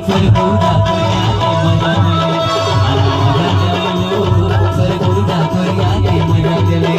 सरगुजा कोरिया के मजा ले सरगुजा कोरिया के मजा ले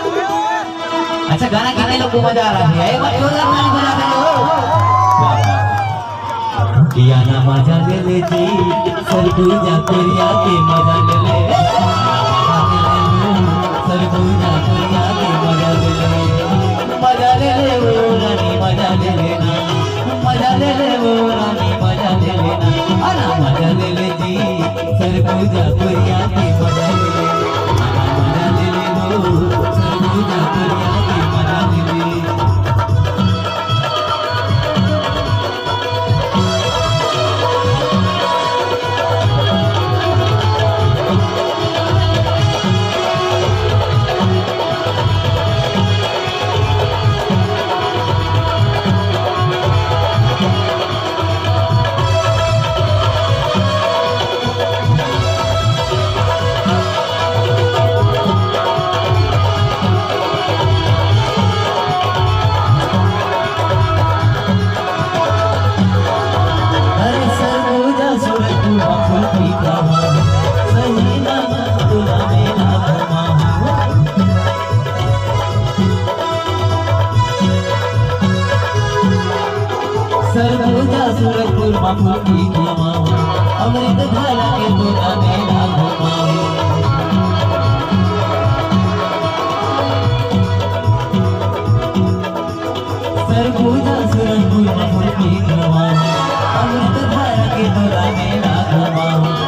अच्छा गाना गाने लोग को मजा आ रहा है एक बार जोरदार ताली बजा दे लो किया ना मजा ले ले जी सरगुजा कोरिया के मजा ले ले सरगुजा कोरिया के मजा ले ले वो रानी मजा ले लेना मजा ले ले वो रानी मजा ले लेना आना मजा ले ले जी सरगुजा कोरिया के मजा ले ले मजा ले ले वो सरगुजा कोरिया के मजा ले ले सरगुजा सूरजपुर बापू की घुमा अमृत धारा के तोरा मेला घुमा सरगुजा सूरजपुर बापू की घुमा अमृत धारा के तोरा मेला घुमा